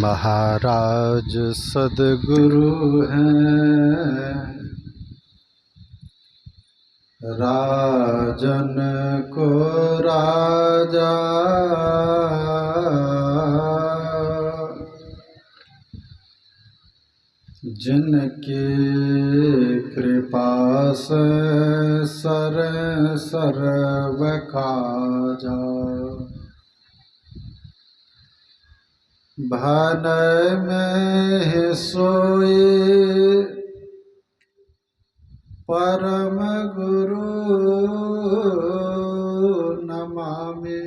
महाराज सद्गुरु हैं, राजन को राजा। जिनकी कृपा से सर सर्व काजा। भन में सोई परम गुरु नमामि।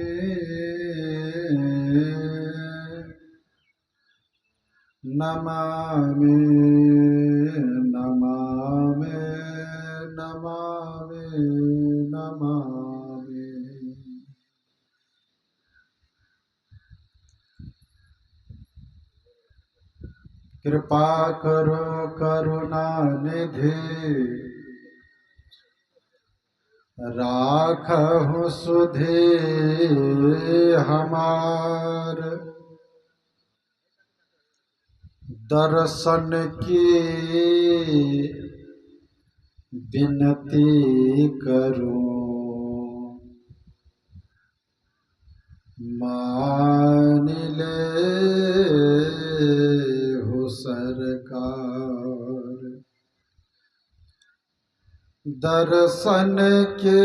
नमामि नमामि नमामि नमामि। कृपा करो करुणा निधि, राखहु सुधि हमार। दर्शन की विनती करूं, मान ले हो सरकार। दर्शन के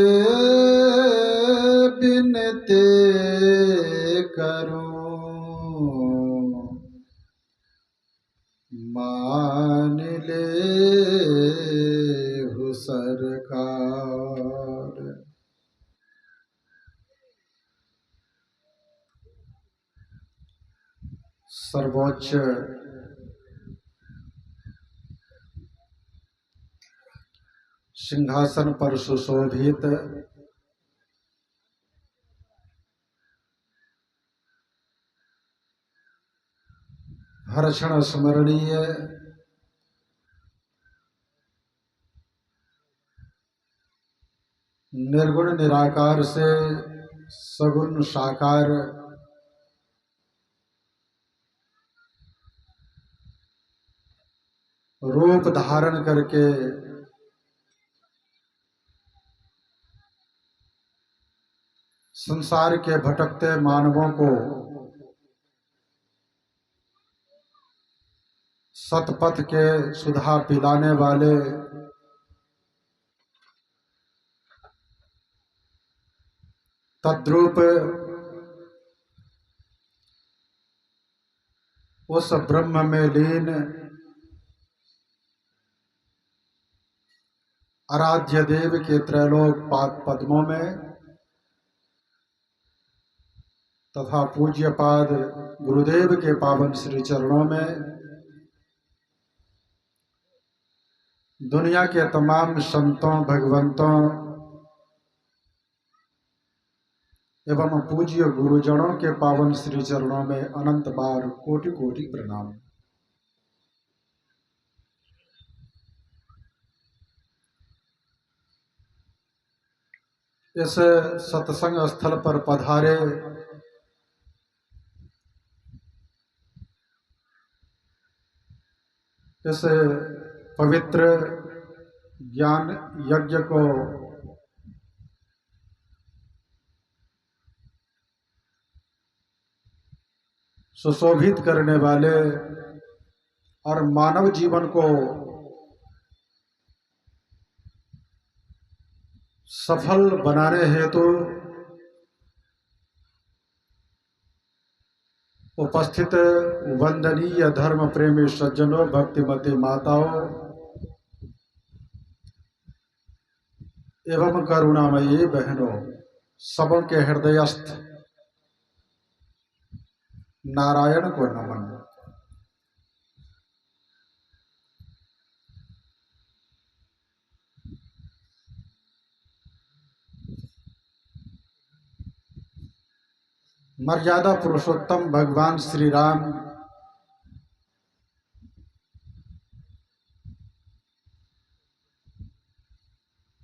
विनती करूं, मान ले हो सरकार। सर्वोच्च सिंहासन पर सुशोभित हर क्षण स्मरणीय निर्गुण निराकार से सगुण साकार रूप धारण करके संसार के भटकते मानवों को सतपथ के सुधा पिलाने वाले तद्रूप उस ब्रह्म में लीन आराध्य देव के त्रैलोक पाद पद्मों में तथा पूज्य पाद गुरुदेव के पावन श्री चरणों में दुनिया के तमाम संतों भगवंतों एवं पूज्य गुरुजनों के पावन श्री चरणों में अनंत बार कोटि कोटि प्रणाम। इस सत्संग स्थल पर पधारे इस पवित्र ज्ञान यज्ञ को सुशोभित करने वाले और मानव जीवन को सफल बनाने हेतु उपस्थित वंदनीय धर्म प्रेमी सज्जनों, भक्तिमती माताओं एवं करुणामयी बहनों, सबों के हृदयस्थ नारायण को नमन। मर्यादा पुरुषोत्तम भगवान श्री राम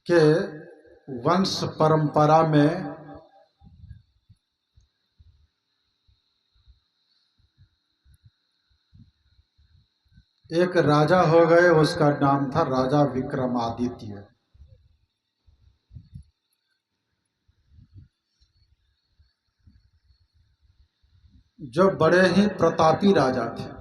के वंश परंपरा में एक राजा हो गए, उसका नाम था राजा विक्रमादित्य। जो बड़े ही प्रतापी राजा थे।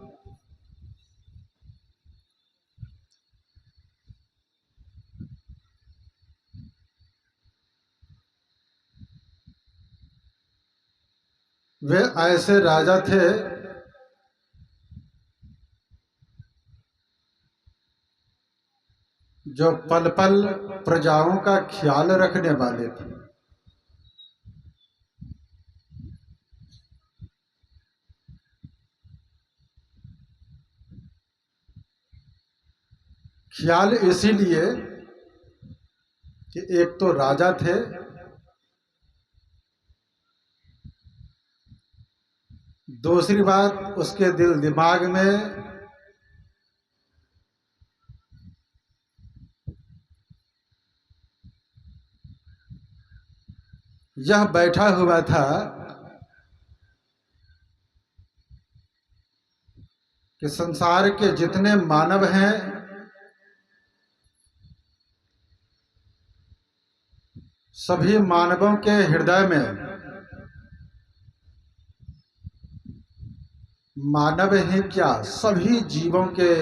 वे ऐसे राजा थे जो पल पल प्रजाओं का ख्याल रखने वाले थे। ख्याल इसीलिए कि एक तो राजा थे, दूसरी बात उसके दिल दिमाग में यह बैठा हुआ था कि संसार के जितने मानव हैं सभी मानवों के हृदय में मानव ही क्या, सभी जीवों के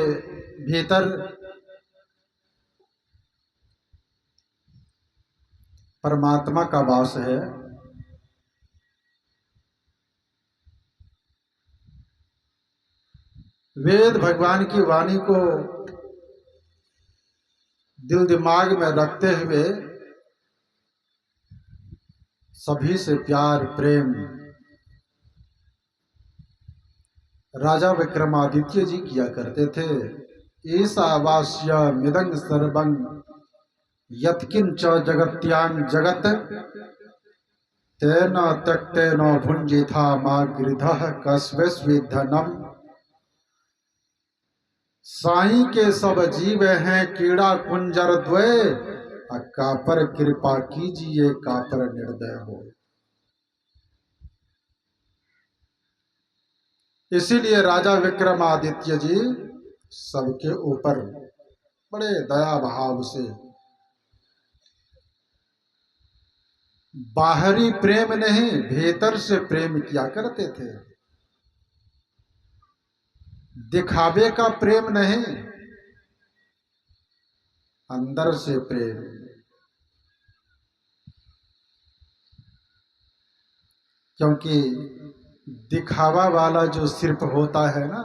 भीतर परमात्मा का वास है। वेद भगवान की वाणी को दिल दिमाग में रखते हुए सभी से प्यार प्रेम राजा विक्रमादित्य जी किया करते थे। ईशावास्य मिदंग सर्वं यत्किंच जगत्यां जगत तेन त्यक्तेन भुंजिथा मा गिरिधः कस्वस्विधनम। साई के सब जीव हैं कीड़ा कुंजर द्वय, कापर कृपा कीजिए कापर निर्दय हो। इसीलिए राजा विक्रमादित्य जी सबके ऊपर बड़े दया भाव से, बाहरी प्रेम नहीं भीतर से प्रेम किया करते थे। दिखावे का प्रेम नहीं, अंदर से प्रेम। क्योंकि दिखावा वाला जो सिर्फ होता है ना,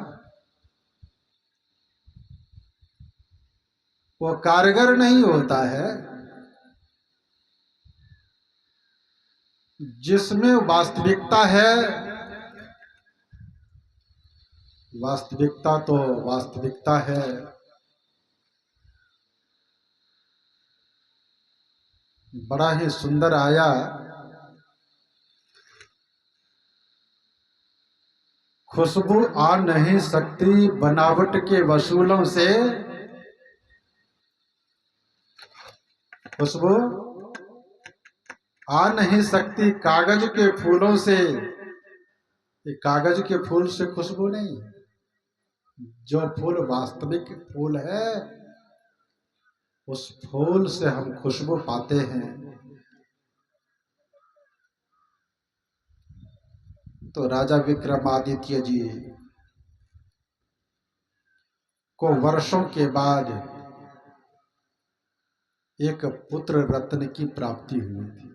वो कारगर नहीं होता है। जिसमें वास्तविकता है, वास्तविकता तो वास्तविकता है। बड़ा ही सुंदर आया, खुशबू आ नहीं सकती बनावट के वसूलों से, खुशबू आ नहीं सकती कागज के फूलों से। ये कागज के फूल से खुशबू नहीं, जो फूल वास्तविक फूल है उस फूल से हम खुशबू पाते हैं। तो राजा विक्रमादित्य जी को वर्षों के बाद एक पुत्र रत्न की प्राप्ति हुई थी।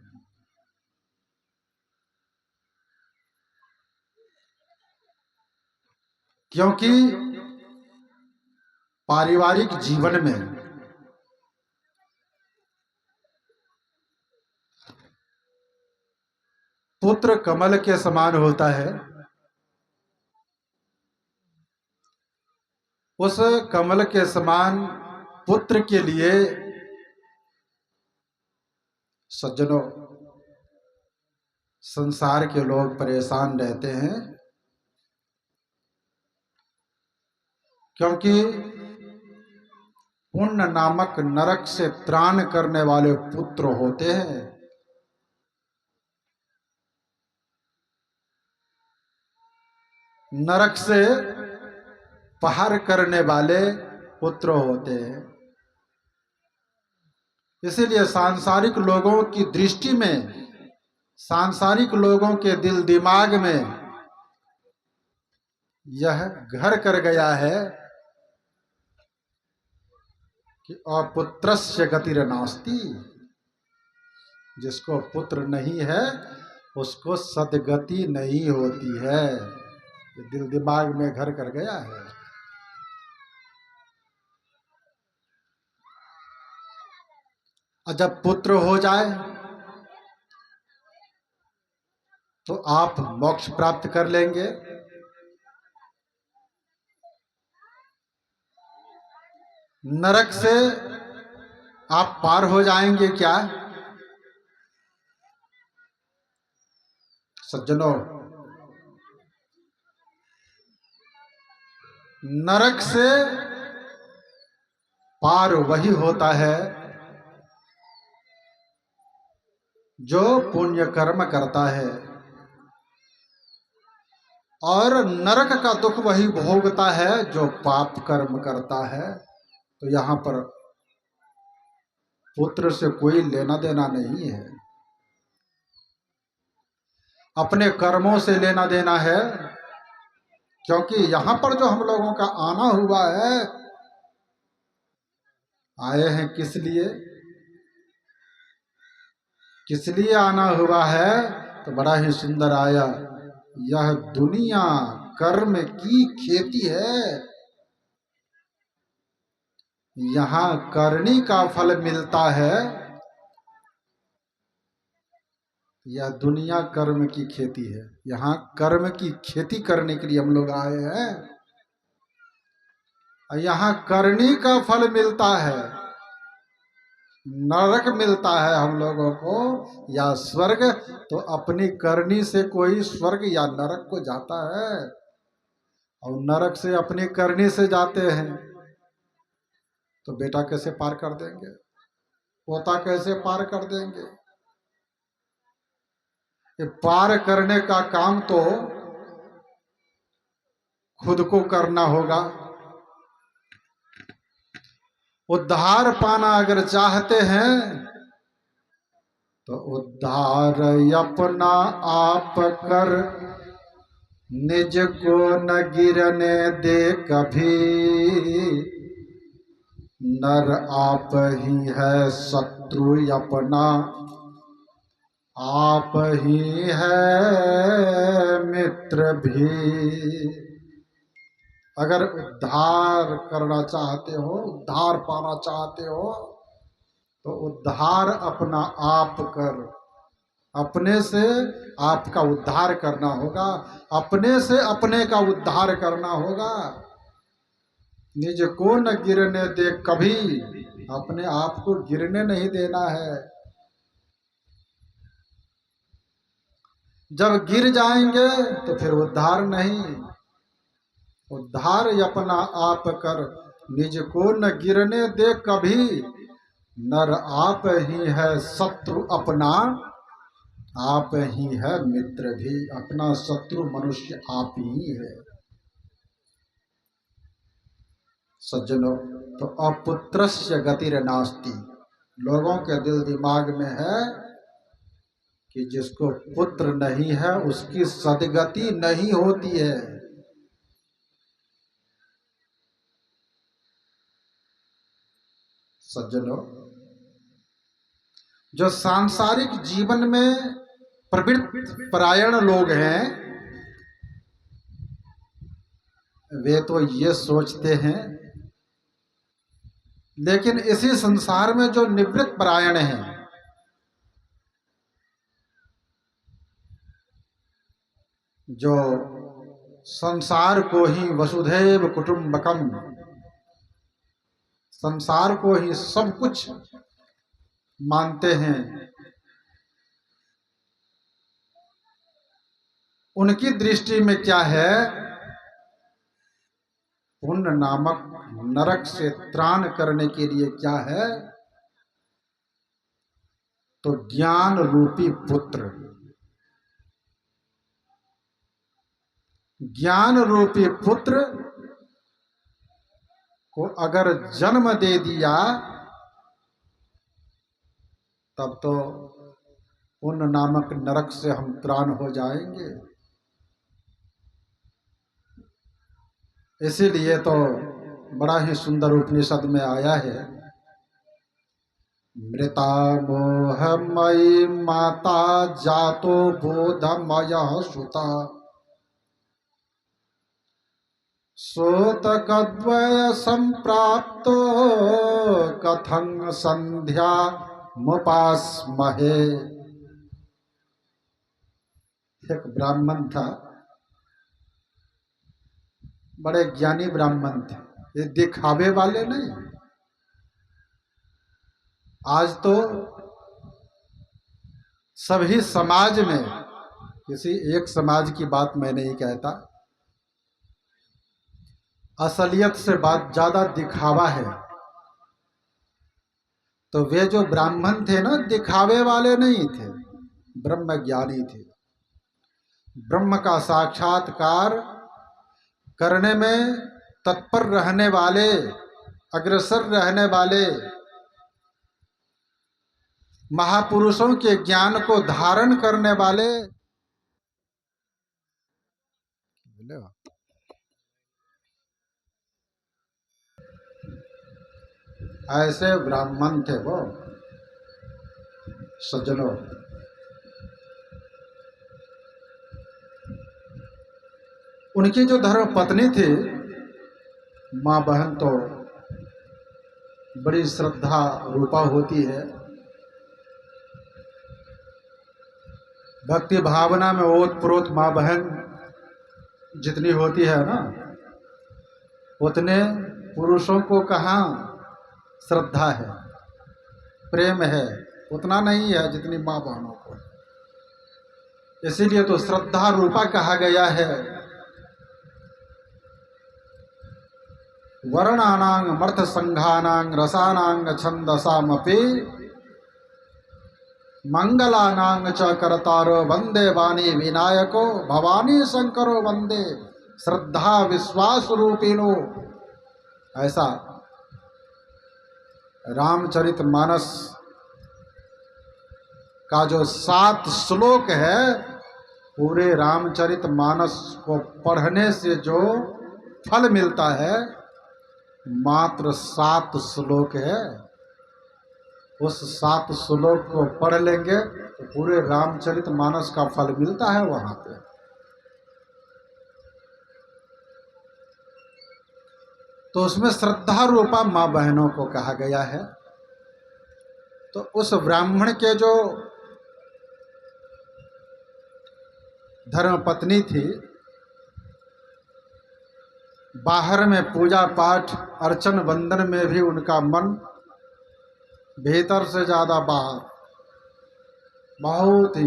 क्योंकि पारिवारिक जीवन में पुत्र कमल के समान होता है। उस कमल के समान पुत्र के लिए सज्जनों संसार के लोग परेशान रहते हैं। क्योंकि पुण्य नामक नरक से त्राण करने वाले पुत्र होते हैं। नरक से पहार करने वाले पुत्र होते हैं। इसीलिए सांसारिक लोगों की दृष्टि में, सांसारिक लोगों के दिल दिमाग में यह घर कर गया है कि अपुत्रस्य गतिर् नास्ति। जिसको पुत्र नहीं है उसको सदगति नहीं होती है। ये दिल दिमाग में घर कर गया है। और जब पुत्र हो जाए तो आप मोक्ष प्राप्त कर लेंगे। नरक से आप पार हो जाएंगे क्या? सज्जनों, नरक से पार वही होता है जो पुण्य कर्म करता है, और नरक का दुख वही भोगता है जो पाप कर्म करता है। तो यहां पर पुत्र से कोई लेना देना नहीं है, अपने कर्मों से लेना देना है। क्योंकि यहां पर जो हम लोगों का आना हुआ है, आए हैं किस लिए? किस लिए आना हुआ है? तो बड़ा ही सुंदर आया, यह दुनिया कर्म की खेती है। यहां करनी का फल मिलता है। यह दुनिया कर्म की खेती है। यहां कर्म की खेती करने के लिए हम लोग आए हैं। यहां करनी का फल मिलता है। नरक मिलता है हम लोगों को या स्वर्ग, तो अपनी करनी से कोई स्वर्ग या नरक को जाता है, और नरक से अपनी करनी से जाते हैं। तो बेटा कैसे पार कर देंगे? पोता कैसे पार कर देंगे? ये पार करने का काम तो खुद को करना होगा। उद्धार पाना अगर चाहते हैं तो उद्धार अपना आप कर, निज को न गिरने दे कभी। नर आप ही है शत्रु अपना, आप ही है मित्र भी। अगर उद्धार करना चाहते हो, उद्धार पाना चाहते हो, तो उद्धार अपना आप कर। अपने से आपका उद्धार करना होगा, अपने से अपने का उद्धार करना होगा। निज को न गिरने दे कभी, अपने आप को गिरने नहीं देना है। जब गिर जाएंगे तो फिर उद्धार नहीं। उद्धार अपना आप कर, निज को न गिरने दे कभी। नर आप ही है शत्रु अपना, आप ही है मित्र भी। अपना शत्रु मनुष्य आप ही है। सज्जनों, तो अपुत्रस्य गतिर् नास्ति। लोगों के दिल दिमाग में है कि जिसको पुत्र नहीं है उसकी सदगति नहीं होती है। सज्जनों, जो सांसारिक जीवन में प्रवृत्त परायण लोग हैं, वे तो ये सोचते हैं, लेकिन इसी संसार में जो निवृत्त परायण हैं, जो संसार को ही वसुधैव कुटुंबकम, संसार को ही सब कुछ मानते हैं, उनकी दृष्टि में क्या है? पुण्य नामक नरक से त्राण करने के लिए क्या है? तो ज्ञान रूपी पुत्र, ज्ञान रूपी पुत्र को अगर जन्म दे दिया तब तो पुण्य नामक नरक से हम त्राण हो जाएंगे। इसीलिए तो बड़ा ही सुंदर उपनिषद में आया है, मृता मोहमयी माता जातो बोधमय सुता सोतकद्वय संप्राप्तो कथं संध्या मुपास्महे। एक ब्राह्मण था, बड़े ज्ञानी ब्राह्मण थे, ये दिखावे वाले नहीं। आज तो सभी समाज में, किसी एक समाज की बात मैं नहीं कहता, असलियत से बात ज्यादा दिखावा है। तो वे जो ब्राह्मण थे ना, दिखावे वाले नहीं थे, ब्रह्म ज्ञानी थे। ब्रह्म का साक्षात्कार करने में तत्पर रहने वाले, अग्रसर रहने वाले, महापुरुषों के ज्ञान को धारण करने वाले ऐसे ब्राह्मण थे वो सज्जनों। उनकी जो धर्म पत्नी थी, माँ बहन, तो बड़ी श्रद्धा रूपा होती है। भक्ति भावना में ओतप्रोत माँ बहन जितनी होती है ना, उतने पुरुषों को कहाँ श्रद्धा है, प्रेम है, उतना नहीं है जितनी माँ बहनों को। इसीलिए तो श्रद्धा रूपा कहा गया है। वर्णानां मर्थ संघानां रसानां छंदसामपि मंगलानां च करतारो वंदे वाणी विनायको भवानी शंकरो वंदे श्रद्धा विश्वास रूपिणो। ऐसा रामचरितमानस का जो 7 श्लोक है, पूरे रामचरितमानस को पढ़ने से जो फल मिलता है, मात्र 7 श्लोक है। उस 7 श्लोक को पढ़ लेंगे तो पूरे रामचरितमानस का फल मिलता है वहां पे। तो उसमें श्रद्धा रूपा माँ बहनों को कहा गया है। तो उस ब्राह्मण के जो धर्म पत्नी थी, बाहर में पूजा पाठ अर्चन वंदन में भी उनका मन भीतर से ज्यादा बाहर, बहुत ही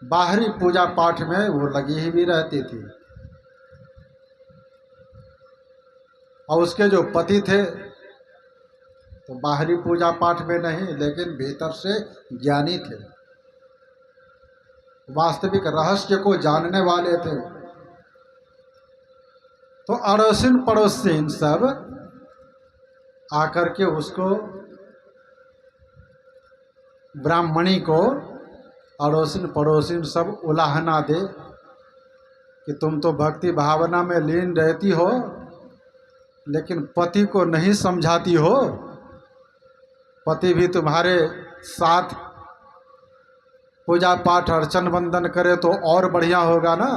बाहरी पूजा पाठ में वो लगी ही भी रहती थी। और उसके जो पति थे तो बाहरी पूजा पाठ में नहीं, लेकिन भीतर से ज्ञानी थे, वास्तविक रहस्य को जानने वाले थे। तो अड़ोसिन पड़ोसिन सब आकर के उसको, ब्राह्मणी को अड़ोसिन पड़ोसिन सब उलाहना दे कि तुम तो भक्ति भावना में लीन रहती हो, लेकिन पति को नहीं समझाती हो। पति भी तुम्हारे साथ पूजा पाठ अर्चन वंदन करे तो और बढ़िया होगा ना।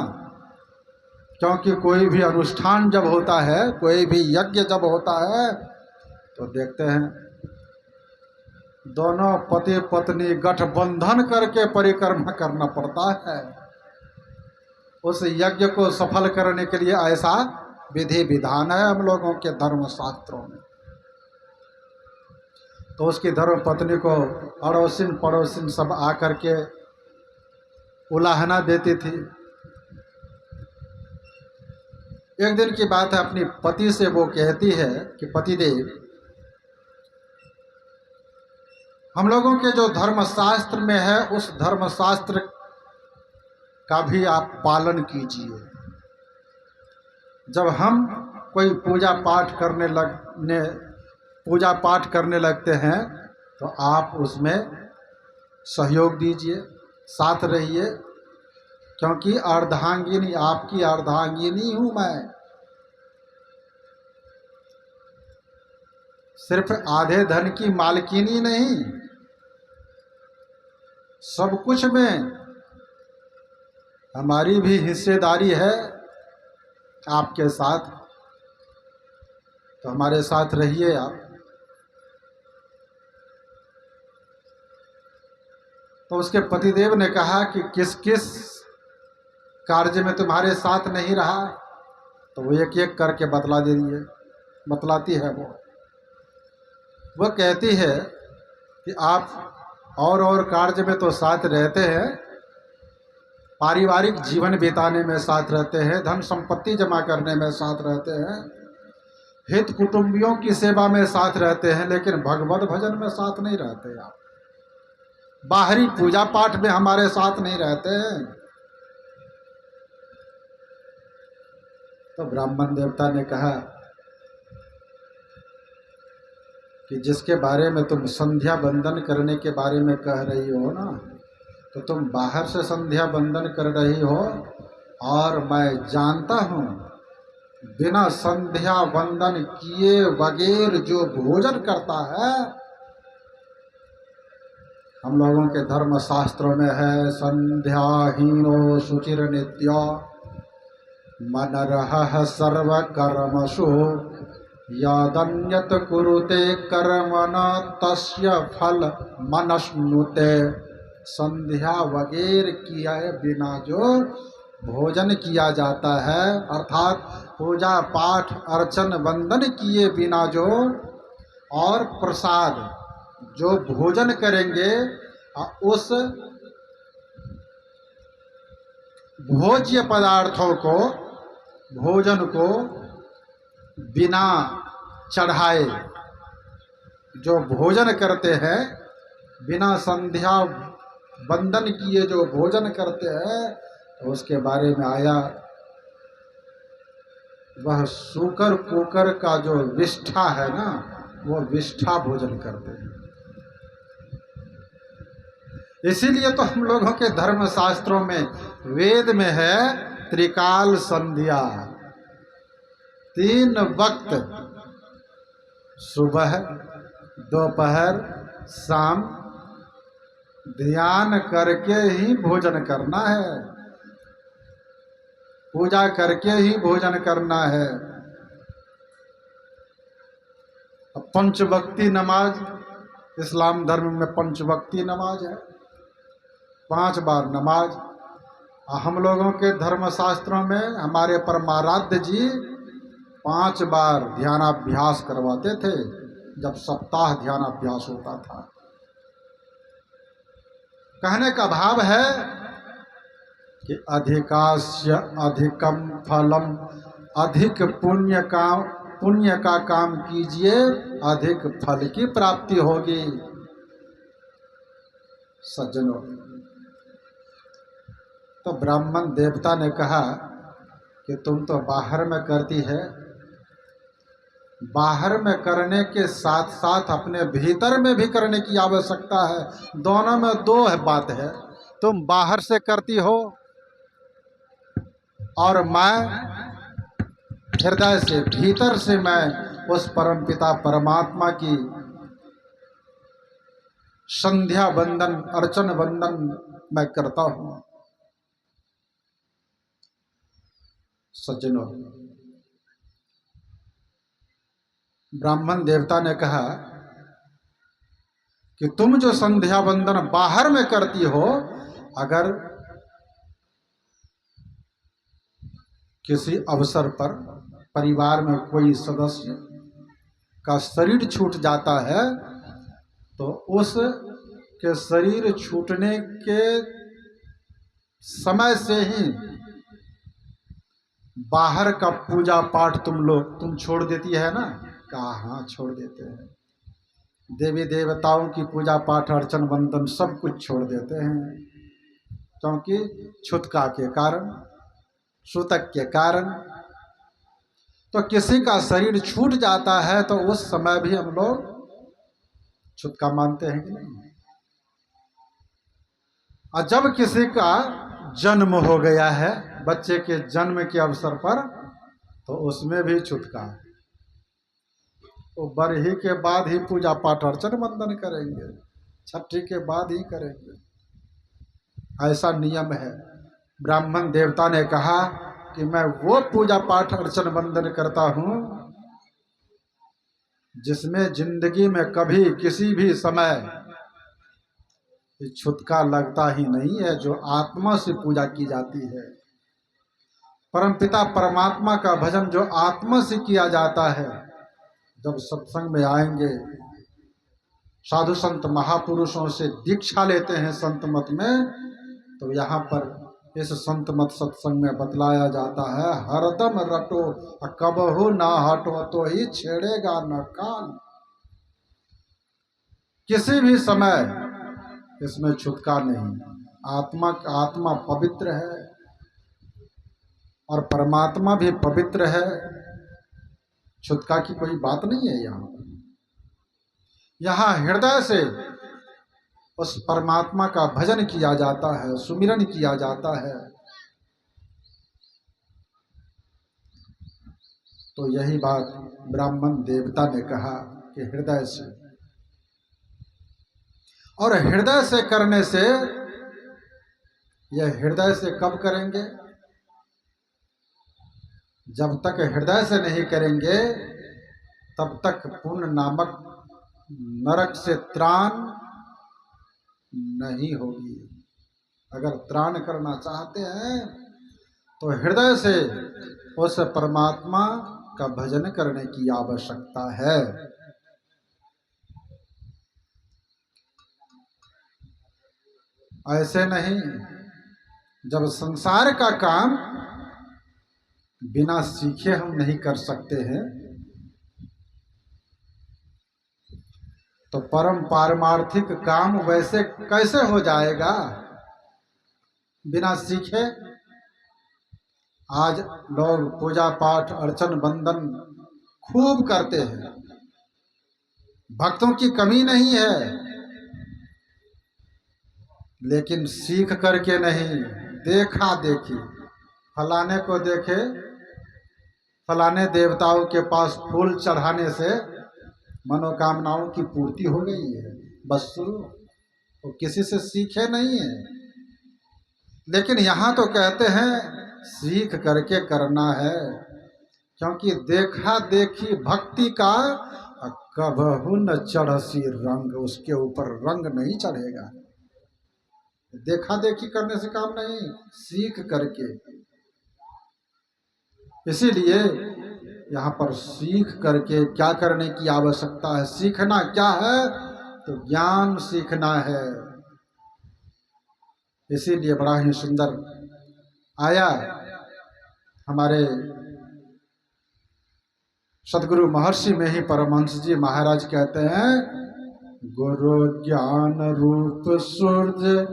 क्योंकि कोई भी अनुष्ठान जब होता है, कोई भी यज्ञ जब होता है, तो देखते हैं दोनों पति पत्नी गठबंधन करके परिक्रमा करना पड़ता है। उस यज्ञ को सफल करने के लिए ऐसा विधि विधान है हम लोगों के धर्म शास्त्रों में। तो उसकी धर्म पत्नी को अड़ोसिन पड़ोसिन सब आकर के उलाहना देती थी। एक दिन की बात है, अपनी पति से वो कहती है कि पतिदेव, हम लोगों के जो धर्मशास्त्र में है उस धर्मशास्त्र का भी आप पालन कीजिए। जब हम कोई पूजा पाठ करने लगते हैं तो आप उसमें सहयोग दीजिए, साथ रहिए, क्योंकि अर्धांगिनी, आपकी अर्धांगिनी हूं मैं। सिर्फ आधे धन की मालकिनी नहीं, सब कुछ में हमारी भी हिस्सेदारी है आपके साथ, तो हमारे साथ रहिए आप। तो उसके पतिदेव ने कहा कि किस किस कार्य में तुम्हारे साथ नहीं रहा, तो वो एक एक करके बतलाती है। वो कहती है कि आप और कार्य में तो साथ रहते हैं, पारिवारिक जीवन बिताने में साथ रहते हैं, धन संपत्ति जमा करने में साथ रहते हैं, हित कुटुंबियों की सेवा में साथ रहते हैं, लेकिन भगवत भजन में साथ नहीं रहते आप। बाहरी पूजा पाठ में हमारे साथ नहीं रहते हैं। तो ब्राह्मण देवता ने कहा कि जिसके बारे में तुम संध्या बंदन करने के बारे में कह रही हो ना, तो तुम बाहर से संध्या बंदन कर रही हो, और मैं जानता हूँ बिना संध्या बंदन किए बगैर जो भोजन करता है, हम लोगों के धर्म शास्त्रों में है, संध्याहीनो शुचिर नित्य मनरह सर्व कर्मसु यदन्यत कुरुते कर्मण तस्य फल मनश्नुते। संध्या वगैर किए बिना जो भोजन किया जाता है, अर्थात पूजा पाठ अर्चन वंदन किए बिना जो, और प्रसाद जो भोजन करेंगे, उस भोज्य पदार्थों को, भोजन को बिना चढ़ाए जो भोजन करते हैं, बिना संध्या बंदन किए जो भोजन करते हैं, तो उसके बारे में आया वह सूकर कुकर का जो विष्ठा है ना, वो विष्ठा भोजन करते हैं। इसीलिए तो हम लोगों के धर्म शास्त्रों में, वेद में है त्रिकाल संध्या, 3 वक्त, सुबह दोपहर शाम, ध्यान करके ही भोजन करना है, पूजा करके ही भोजन करना है। पंचवक्ती नमाज, इस्लाम धर्म में पंचवक्ती नमाज है, 5 बार नमाज। हम लोगों के धर्म शास्त्रों में हमारे परमाराध्य जी 5 बार ध्यानाभ्यास करवाते थे, जब सप्ताह ध्यानाभ्यास होता था। कहने का भाव है कि अधिकास्य अधिकम फलम, अधिक पुण्य का काम कीजिए, अधिक फल की प्राप्ति होगी। सज्जनों, तो ब्राह्मण देवता ने कहा कि तुम तो बाहर में करती है, बाहर में करने के साथ साथ अपने भीतर में भी करने की आवश्यकता है। दोनों में 2 बात है, तुम बाहर से करती हो और मैं हृदय से, भीतर से मैं उस परमपिता परमात्मा की संध्या वंदन अर्चन वंदन मैं करता हूं। सज्जनों, ब्राह्मण देवता ने कहा कि तुम जो संध्या वंदन बाहर में करती हो, अगर किसी अवसर पर परिवार में कोई सदस्य का शरीर छूट जाता है, तो उस के शरीर छूटने के समय से ही बाहर का पूजा पाठ तुम छोड़ देती है ना? कहा हाँ छोड़ देते हैं। देवी देवताओं की पूजा पाठ अर्चन वंदन सब कुछ छोड़ देते हैं, क्योंकि छुतका के कारण, सूतक के कारण। तो किसी का शरीर छूट जाता है तो उस समय भी हम लोग छुतका मानते हैं कि नहीं? और जब किसी का जन्म हो गया है, बच्चे के जन्म के अवसर पर, तो उसमें भी छुतका। तो बरही के बाद ही पूजा पाठ अर्चन वंदन करेंगे, छठी के बाद ही करेंगे, ऐसा नियम है। ब्राह्मण देवता ने कहा कि मैं वो पूजा पाठ अर्चन वंदन करता हूं जिसमें जिंदगी में कभी किसी भी समय छुतका लगता ही नहीं है, जो आत्मा से पूजा की जाती है। परमपिता परमात्मा का भजन जो आत्मा से किया जाता है। जब सत्संग में आएंगे, साधु संत महापुरुषों से दीक्षा लेते हैं संत मत में, तो यहाँ पर इस संत मत सत्संग में बतलाया जाता है, हरदम रटो कबहू ना हटो तो ही छेड़ेगा न कान। किसी भी समय इसमें छुटका नहीं। आत्मा पवित्र है और परमात्मा भी पवित्र है। छुटका की कोई बात नहीं है। यहाँ हृदय से उस परमात्मा का भजन किया जाता है, सुमिरन किया जाता है। तो यही बात ब्राह्मण देवता ने कहा कि हृदय से, और हृदय से करने से, यह हृदय से कब करेंगे? जब तक हृदय से नहीं करेंगे तब तक पुण्य नामक नरक से त्राण नहीं होगी। अगर त्राण करना चाहते हैं तो हृदय से उस परमात्मा का भजन करने की आवश्यकता है। ऐसे नहीं, जब संसार का काम बिना सीखे हम नहीं कर सकते हैं, तो परम पारमार्थिक काम वैसे कैसे हो जाएगा बिना सीखे? आज लोग पूजा पाठ अर्चन बंदन खूब करते हैं, भक्तों की कमी नहीं है, लेकिन सीख करके नहीं, देखा देखी। फलाने को देखे, फलाने देवताओं के पास फूल चढ़ाने से मनोकामनाओं की पूर्ति हो गई है, बस शुरू। तो किसी से सीखे नहीं है। लेकिन यहाँ तो कहते हैं सीख करके करना है, क्योंकि देखा देखी भक्ति का कबहू न चढ़सी रंग, उसके ऊपर रंग नहीं चढ़ेगा। देखा देखी करने से काम नहीं, सीख करके। इसीलिए यहाँ पर सीख करके क्या करने की आवश्यकता है? सीखना क्या है? तो ज्ञान सीखना है। इसीलिए बड़ा ही सुंदर आया हमारे सदगुरु महर्षि में ही परमहंस जी महाराज कहते हैं, गुरु ज्ञान रूप सूर्य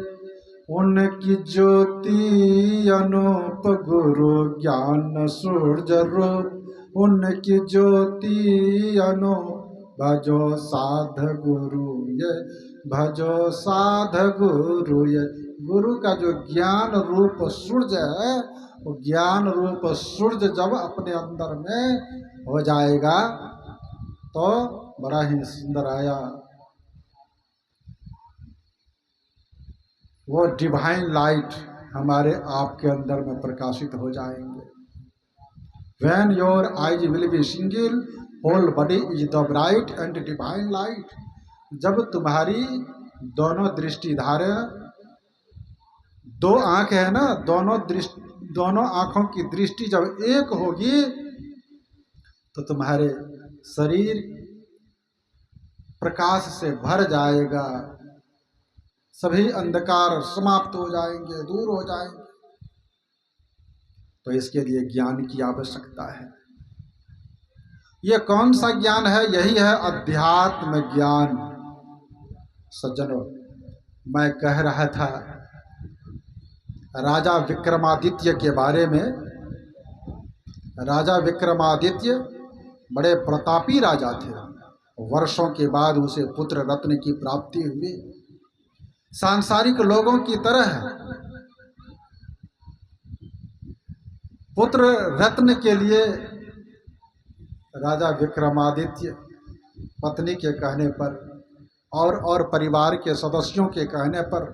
उनकी ज्योति अनूप, गुरु ज्ञान सूर्य रूप उनकी ज्योति अनूप, भजो साध गुरु ये, भजो साध गुरु ये। गुरु का जो ज्ञान रूप सूर्य है, वो ज्ञान रूप सूर्य जब अपने अंदर में हो जाएगा तो बड़ा ही सुंदर आया, वो डिवाइन लाइट हमारे आपके अंदर में प्रकाशित हो जाएंगे। When your eyes will be single, whole body is the bright and divine light. जब तुम्हारी दोनों दृष्टिधारे, दो आंख है ना, दोनों आंखों की दृष्टि जब एक होगी तो तुम्हारे शरीर प्रकाश से भर जाएगा, सभी अंधकार समाप्त हो जाएंगे, दूर हो जाएंगे। तो इसके लिए ज्ञान की आवश्यकता है। ये कौन सा ज्ञान है? यही है अध्यात्म ज्ञान। सज्जनों, मैं कह रहा था राजा विक्रमादित्य के बारे में। राजा विक्रमादित्य बड़े प्रतापी राजा थे। वर्षों के बाद उसे पुत्र रत्न की प्राप्ति हुई। सांसारिक लोगों की तरह पुत्र रत्न के लिए राजा विक्रमादित्य पत्नी के कहने पर और परिवार के सदस्यों के कहने पर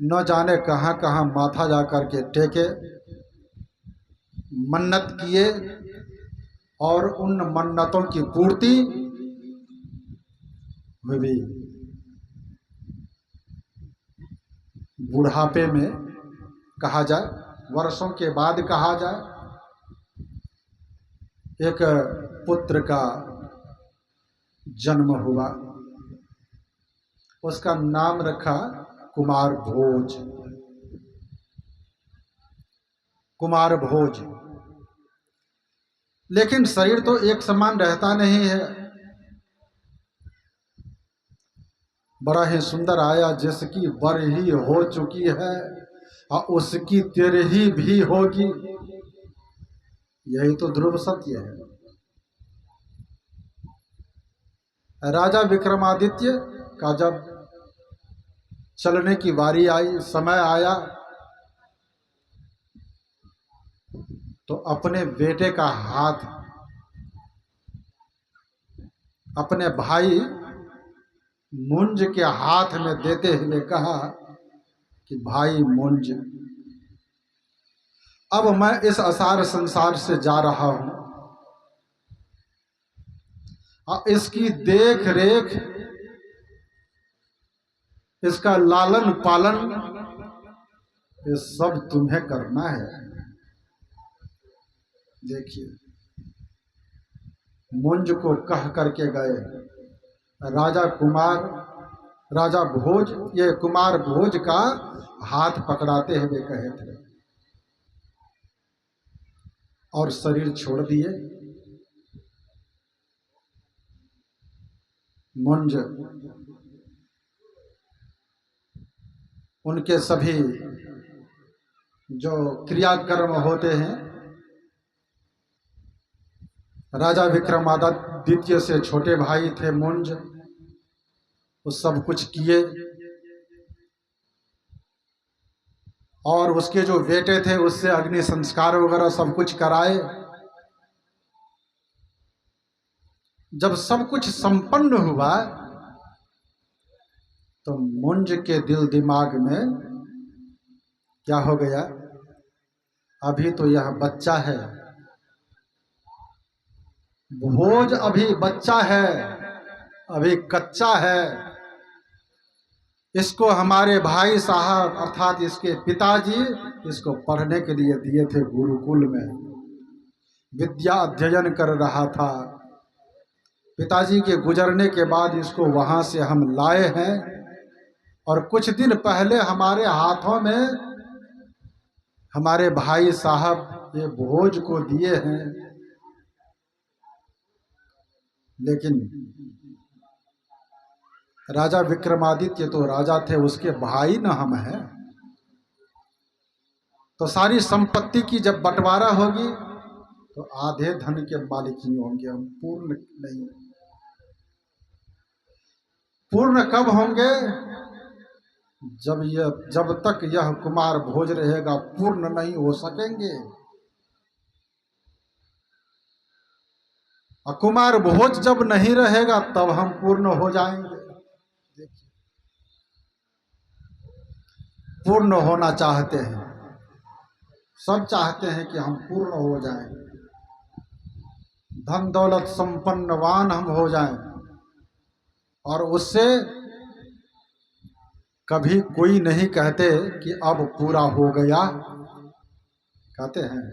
न जाने कहां कहां माथा जा कर के टेके, मन्नत किए और उन मन्नतों की पूर्ति हुई। बुढ़ापे में कहा जाए, वर्षों के बाद कहा जाए, एक पुत्र का जन्म हुआ। उसका नाम रखा कुमार भोज। कुमार भोज। लेकिन शरीर तो एक समान रहता नहीं है। बड़ा ही सुंदर आया, जिसकी बर ही हो चुकी है और उसकी तेरही भी होगी। यही तो ध्रुव सत्य है। राजा विक्रमादित्य का जब चलने की बारी आई, समय आया, तो अपने बेटे का हाथ अपने भाई मुंज के हाथ में देते हुए कहा कि भाई मुंज, अब मैं इस असार संसार से जा रहा हूं और इसकी देख रेख, इसका लालन पालन, ये सब तुम्हें करना है। देखिए, मुंज को कह करके गए राजा भोज, ये कुमार भोज का हाथ पकड़ाते हुए कहे थे और शरीर छोड़ दिए। मुंज उनके सभी जो क्रियाकर्म होते हैं, राजा विक्रमादित्य से छोटे भाई थे मुंज, वो सब कुछ किए। और उसके जो बेटे थे उससे अग्नि संस्कार वगैरह सब कुछ कराए। जब सब कुछ संपन्न हुआ तो मुंज के दिल दिमाग में क्या हो गया, अभी तो यह बच्चा है, भोज अभी बच्चा है, अभी कच्चा है, इसको हमारे भाई साहब अर्थात इसके पिताजी इसको पढ़ने के लिए दिए थे गुरुकुल में, विद्या अध्ययन कर रहा था। पिताजी के गुजरने के बाद इसको वहां से हम लाए हैं और कुछ दिन पहले हमारे हाथों में हमारे भाई साहब ये भोज को दिए हैं। लेकिन राजा विक्रमादित्य तो राजा थे, उसके भाई न हम हैं, तो सारी संपत्ति की जब बंटवारा होगी तो आधे धन के मालिक ही होंगे हम, पूर्ण नहीं। पूर्ण कब होंगे? जब तक यह कुमार भोज रहेगा पूर्ण नहीं हो सकेंगे। और कुमार भोज जब नहीं रहेगा तब हम पूर्ण हो जाएंगे। देखिए, पूर्ण होना चाहते हैं, सब चाहते हैं कि हम पूर्ण हो जाएं, धन दौलत संपन्नवान हम हो जाएं, और उससे कभी कोई नहीं कहते कि अब पूरा हो गया। कहते हैं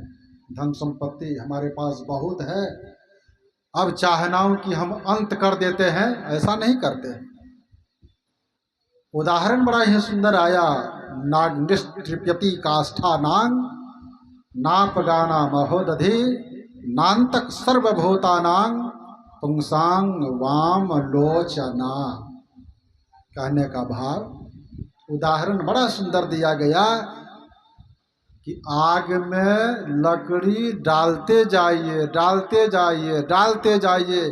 धन संपत्ति हमारे पास बहुत है, अब चाहनाओं कि हम अंत कर देते हैं, ऐसा नहीं करते। उदाहरण बड़ा ही सुंदर आया नागनिष्ठ्यति काष्ठानां नापगाना महोदधि नान्तक सर्वभूतानां पुंसांग वाम लोचना। कहने का भाव, उदाहरण बड़ा सुंदर दिया गया कि आग में लकड़ी डालते जाइए, डालते जाइए, डालते जाइए,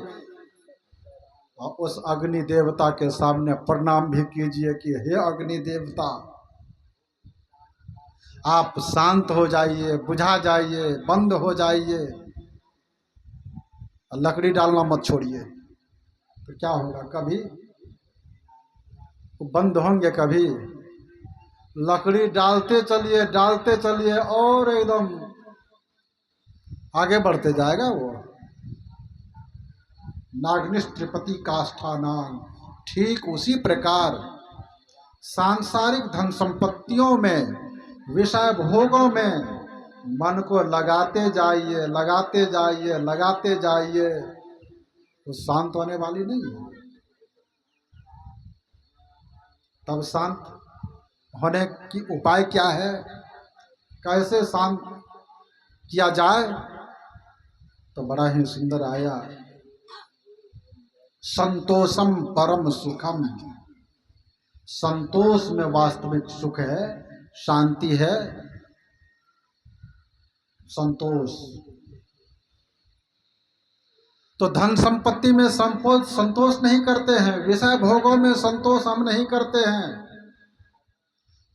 और उस अग्नि देवता के सामने प्रणाम भी कीजिए कि हे अग्नि देवता, आप शांत हो जाइए, बुझा जाइए, बंद हो जाइए, लकड़ी डालना मत छोड़िए। तो क्या होगा, कभी वो बंद होंगे? कभी? लकड़ी डालते चलिए, डालते चलिए, और एकदम आगे बढ़ते जाएगा वो। नागनिष्ठ्यति काष्ठानां, ठीक उसी प्रकार सांसारिक धन संपत्तियों में, विषय भोगों में मन को लगाते जाइए, लगाते जाइए, लगाते जाइए, तो शांत होने वाली नहीं है। तब शांत होने की उपाय क्या है, कैसे शांत किया जाए? तो बड़ा ही सुंदर आया, संतोषम परम सुखम। संतोष में वास्तविक सुख है, शांति है, संतोष। तो धन संपत्ति में संतोष नहीं करते हैं, विषय भोगों में संतोष हम नहीं करते हैं,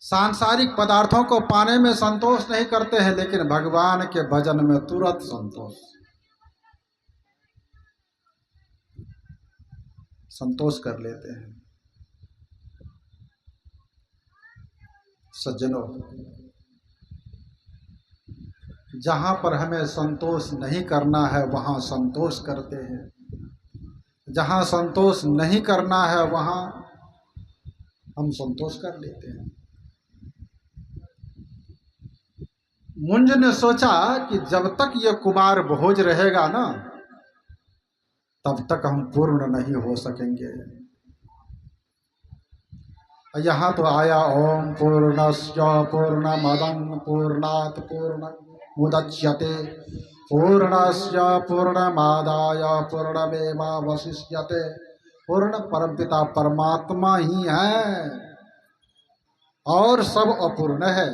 सांसारिक पदार्थों को पाने में संतोष नहीं करते हैं, लेकिन भगवान के भजन में तुरंत संतोष कर लेते हैं। सज्जनों, जहां पर हमें संतोष नहीं करना है वहां संतोष करते हैं, जहां संतोष नहीं करना है वहां हम संतोष कर लेते हैं। मुंज ने सोचा कि जब तक ये कुमार भोज रहेगा ना, तब तक हम पूर्ण नहीं हो सकेंगे। यहाँ तो आया, ओम पूर्णस्य पूर्णमदं पूर्णात् पूर्णमुदच्यते पूर्णस्य पूर्णमादाय पूर्णमेवावशिष्यते। पूर्ण परमपिता परमात्मा ही है और सब अपूर्ण है।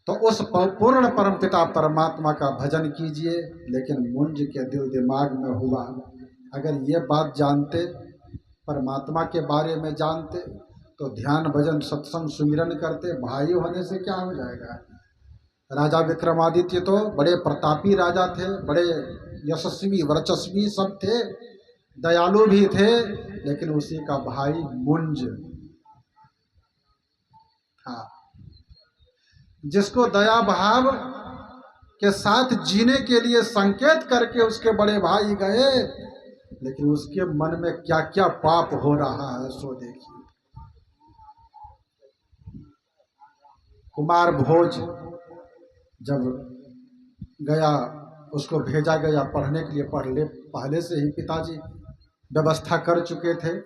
तो उस पूर्ण परमपिता परमात्मा का भजन कीजिए। लेकिन मुंज के दिल दिमाग में हुआ, अगर ये बात जानते, परमात्मा के बारे में जानते, तो ध्यान भजन सत्संग सुमिरन करते, भाई होने से क्या हो जाएगा। राजा विक्रमादित्य तो बड़े प्रतापी राजा थे, बड़े यशस्वी वर्चस्वी सब थे, दयालु भी थे, लेकिन उसी का भाई मुंज था, जिसको दया भाव के साथ जीने के लिए संकेत करके उसके बड़े भाई गए, लेकिन उसके मन में क्या क्या पाप हो रहा है सो देखिए। कुमार भोज जब गया, उसको भेजा गया पढ़ने के लिए, पहले से ही पिताजी व्यवस्था कर चुके थे,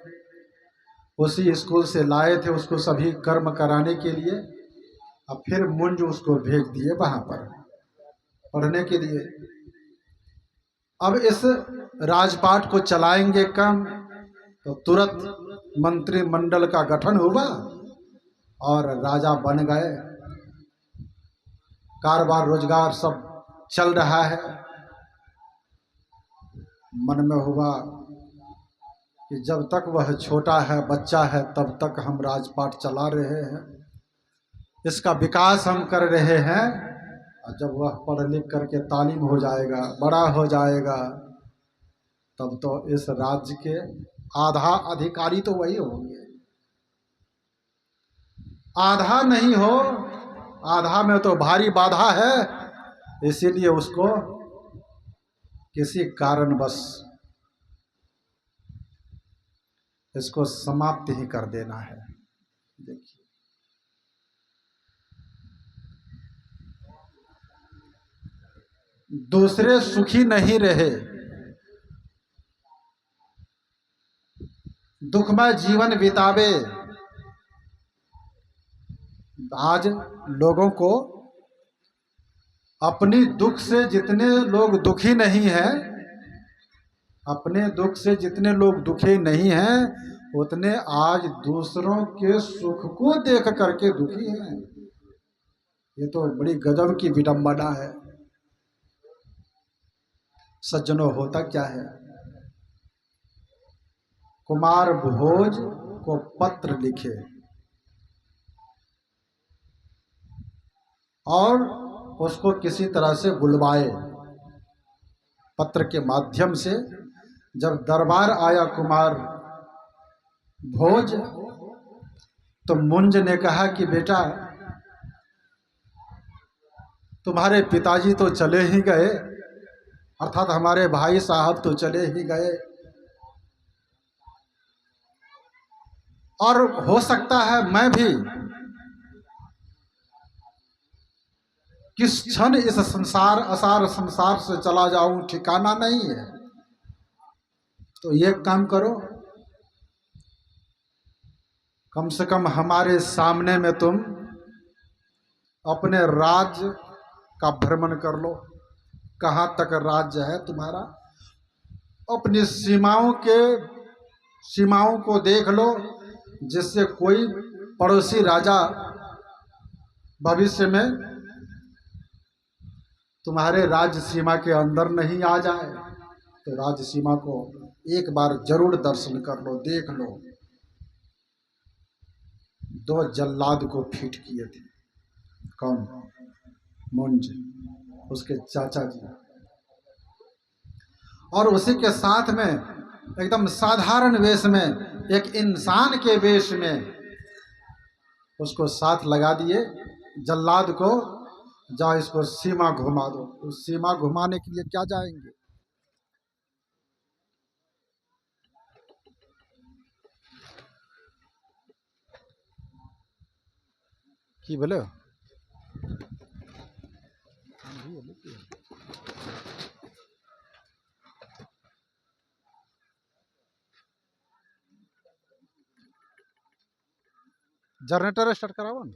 उसी स्कूल से लाए थे उसको सभी कर्म कराने के लिए। अब फिर मुंज उसको भेज दिए वहां पर पढ़ने के लिए। अब इस राजपाट को चलाएंगे कम, तो तुरंत मंत्रिमंडल का गठन हुआ और राजा बन गए, कारोबार रोजगार सब चल रहा है। मन में हुआ कि जब तक वह छोटा है, बच्चा है, तब तक हम राजपाट चला रहे हैं, इसका विकास हम कर रहे हैं, और जब वह पढ़ लिख करके तालीम हो जाएगा, बड़ा हो जाएगा, तब तो इस राज्य के आधा अधिकारी तो वही होंगे। आधा नहीं हो, आधा में तो भारी बाधा है, इसीलिए उसको किसी कारणवश इसको समाप्त ही कर देना है। देखिए, दूसरे सुखी नहीं रहे, दुखमय जीवन बितावे, आज लोगों को अपनी दुख से जितने लोग दुखी नहीं हैं, अपने दुख से जितने लोग दुखी नहीं हैं, उतने आज दूसरों के सुख को देख करके दुखी हैं। ये तो बड़ी गजब की विडंबना है। सज्जनों, होता क्या है, कुमार भोज को पत्र लिखे और उसको किसी तरह से बुलवाए। पत्र के माध्यम से जब दरबार आया कुमार भोज, तो मुंज ने कहा कि बेटा, तुम्हारे पिताजी तो चले ही गए, अर्थात हमारे भाई साहब तो चले ही गए, और हो सकता है मैं भी किस क्षण इस संसार असार संसार से चला जाऊं, ठिकाना नहीं है। तो ये काम करो, कम से कम हमारे सामने में तुम अपने राज्य का भ्रमण कर लो, कहाँ तक राज्य है तुम्हारा, अपनी सीमाओं को देख लो, जिससे कोई पड़ोसी राजा भविष्य में तुम्हारे राज्य सीमा के अंदर नहीं आ जाए। तो राज्य सीमा को एक बार जरूर दर्शन कर लो, देख लो। 2 जल्लाद को फीट किए थे। कौन? मुंज, उसके चाचा जी, और उसी के साथ में एकदम साधारण वेश में, एक इंसान के वेश में उसको साथ लगा दिए जल्लाद को, जाओ इसको सीमा घुमा दो। उस सीमा घुमाने के लिए क्या जाएंगे? की बोले जनरेटर स्टार्ट कराओ ना।